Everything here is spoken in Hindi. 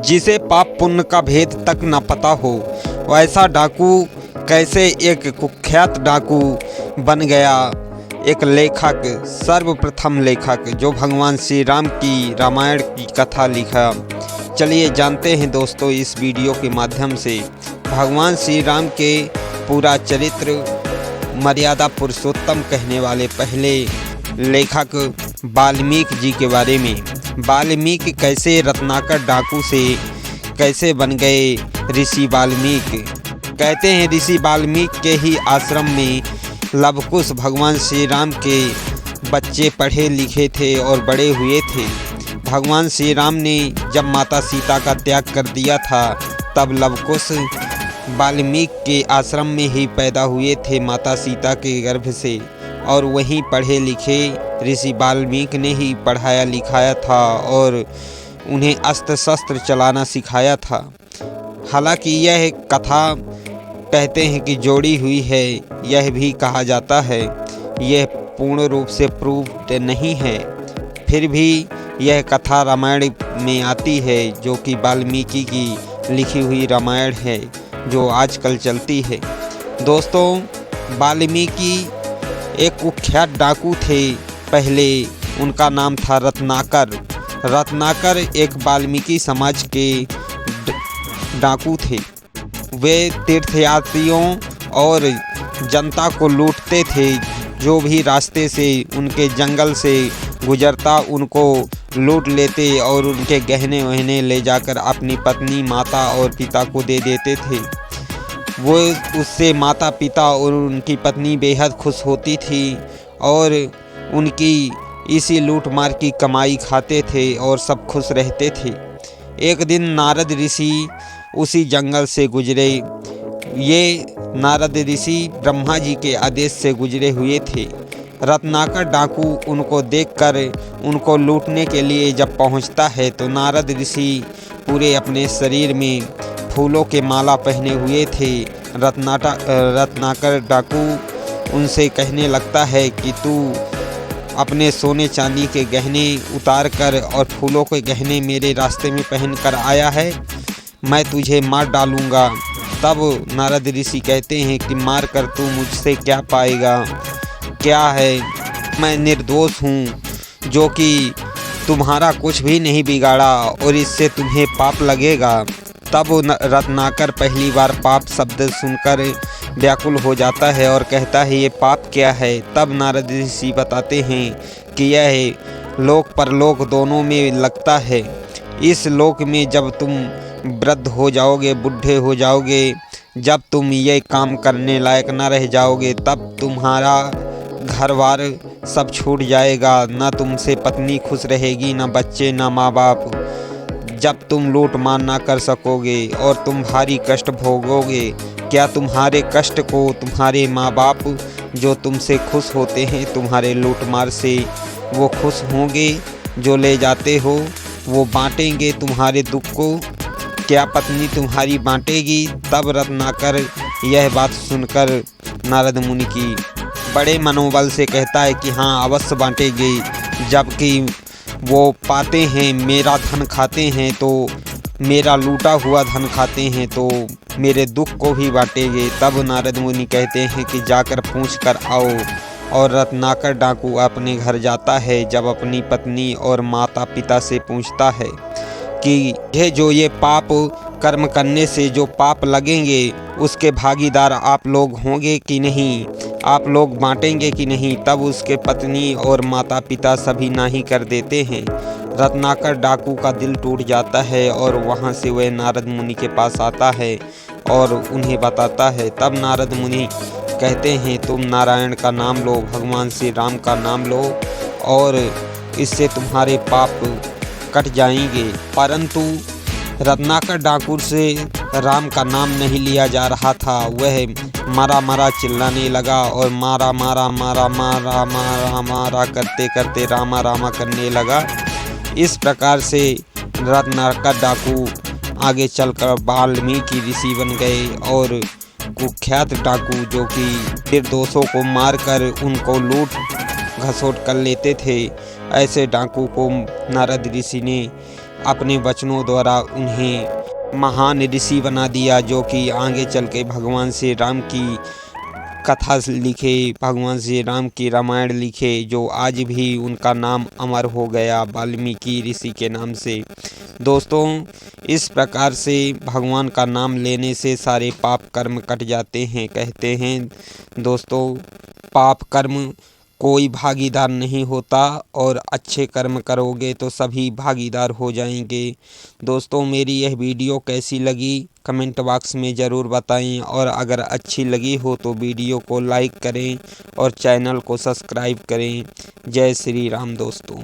जिसे पाप पुण्य का भेद तक न पता हो, वैसा डाकू कैसे एक कुख्यात डाकू बन गया। एक लेखक, सर्वप्रथम लेखक जो भगवान श्री राम की रामायण की कथा लिखा। चलिए जानते हैं दोस्तों इस वीडियो के माध्यम से भगवान श्री राम के पूरा चरित्र, मर्यादा पुरुषोत्तम कहने वाले पहले लेखक वाल्मीकि जी के बारे में। वाल्मीकि कैसे रत्नाकर डाकू से कैसे बन गए ऋषि वाल्मीकि। कहते हैं ऋषि वाल्मीकि के ही आश्रम में लवकुश भगवान श्री राम के बच्चे पढ़े लिखे थे और बड़े हुए थे। भगवान श्री राम ने जब माता सीता का त्याग कर दिया था तब लवकुश वाल्मीकि के आश्रम में ही पैदा हुए थे माता सीता के गर्भ से, और वहीं पढ़े लिखे ऋषि वाल्मीकि ने ही पढ़ाया लिखाया था और उन्हें अस्त्र शस्त्र चलाना सिखाया था। हालांकि यह कथा कहते हैं कि जोड़ी हुई है, यह भी कहा जाता है, यह पूर्ण रूप से प्रूव्ड नहीं है, फिर भी यह कथा रामायण में आती है जो कि वाल्मीकि की लिखी हुई रामायण है जो आजकल चलती है। दोस्तों, वाल्मीकि एक कुख्यात डाकू थे। पहले उनका नाम था रत्नाकर। रत्नाकर एक वाल्मीकि समाज के डाकू थे। वे तीर्थयात्रियों और जनता को लूटते थे। जो भी रास्ते से उनके जंगल से गुजरता उनको लूट लेते और उनके गहने वहने ले जाकर अपनी पत्नी, माता और पिता को दे देते थे। वो उससे माता पिता और उनकी पत्नी बेहद खुश होती थी और उनकी इसी लूट मार की कमाई खाते थे और सब खुश रहते थे। एक दिन नारद ऋषि उसी जंगल से गुजरे। ये नारद ऋषि ब्रह्मा जी के आदेश से गुजरे हुए थे। रत्नाकर डाकू उनको देखकर उनको लूटने के लिए जब पहुंचता है तो नारद ऋषि पूरे अपने शरीर में फूलों के माला पहने हुए थे। रत्नाकर डाकू उनसे कहने लगता है कि तू अपने सोने चांदी के गहने उतार कर और फूलों के गहने मेरे रास्ते में पहन कर आया है, मैं तुझे मार डालूँगा। तब नारद ऋषि कहते हैं कि मार कर तू मुझसे क्या पाएगा, क्या है, मैं निर्दोष हूँ जो कि तुम्हारा कुछ भी नहीं बिगाड़ा और इससे तुम्हें पाप लगेगा। तब रत्नाकर पहली बार पाप शब्द सुनकर व्याकुल हो जाता है और कहता है ये पाप क्या है। तब नारद ऋषि बताते हैं कि यह लोक परलोक दोनों में लगता है। इस लोक में जब तुम वृद्ध हो जाओगे, बूढ़े हो जाओगे, जब तुम ये काम करने लायक ना रह जाओगे, तब तुम्हारा घर बार सब छूट जाएगा। ना तुमसे पत्नी खुश रहेगी, ना बच्चे, ना माँ बाप। जब तुम लूट मार ना कर सकोगे और तुम भारी कष्ट भोगोगे, क्या तुम्हारे कष्ट को तुम्हारे माँ बाप जो तुमसे खुश होते हैं तुम्हारे लूट मार से, वो खुश होंगे? जो ले जाते हो वो बांटेंगे तुम्हारे दुख को? क्या पत्नी तुम्हारी बांटेगी? तब रत्नाकर यह बात सुनकर नारद मुनि की बड़े मनोबल से कहता है कि हाँ अवश्य बांटेगी। जबकि वो पाते हैं मेरा धन खाते हैं तो मेरा लूटा हुआ धन खाते हैं तो मेरे दुख को भी बांटेंगे। तब नारद मुनि कहते हैं कि जाकर पूछ कर आओ। और रत्नाकर डाकू अपने घर जाता है। जब अपनी पत्नी और माता पिता से पूछता है कि ये पाप कर्म करने से जो पाप लगेंगे उसके भागीदार आप लोग होंगे कि नहीं, आप लोग बांटेंगे कि नहीं, तब उसके पत्नी और माता पिता सभी नाही कर देते हैं। रत्नाकर डाकू का दिल टूट जाता है और वहाँ से वह नारद मुनि के पास आता है और उन्हें बताता है। तब नारद मुनि कहते हैं तुम नारायण का नाम लो, भगवान श्री राम का नाम लो और इससे तुम्हारे पाप कट जाएंगे। परंतु रत्नाकर डाकू से राम का नाम नहीं लिया जा रहा था। वह मारा मारा चिल्लाने लगा और मारा मारा मारा मारा मारा मारा करते करते रामा रामा करने लगा। इस प्रकार से रत्नाकर डाकू आगे चलकर वाल्मीकि ऋषि बन गए और कुख्यात डाकू जो कि निर्दोषों को मारकर उनको लूट घसोट कर लेते थे, ऐसे डाकू को नारद ऋषि ने अपने वचनों द्वारा उन्हें महान ऋषि बना दिया, जो कि आगे चल के भगवान श्री राम की कथा लिखे, भगवान श्री राम की रामायण लिखे, जो आज भी उनका नाम अमर हो गया वाल्मीकि ऋषि के नाम से। दोस्तों, इस प्रकार से भगवान का नाम लेने से सारे पाप कर्म कट जाते हैं। कहते हैं दोस्तों, पाप कर्म कोई भागीदार नहीं होता और अच्छे कर्म करोगे तो सभी भागीदार हो जाएंगे। दोस्तों, मेरी यह वीडियो कैसी लगी कमेंट बॉक्स में ज़रूर बताएं, और अगर अच्छी लगी हो तो वीडियो को लाइक करें और चैनल को सब्सक्राइब करें। जय श्री राम दोस्तों।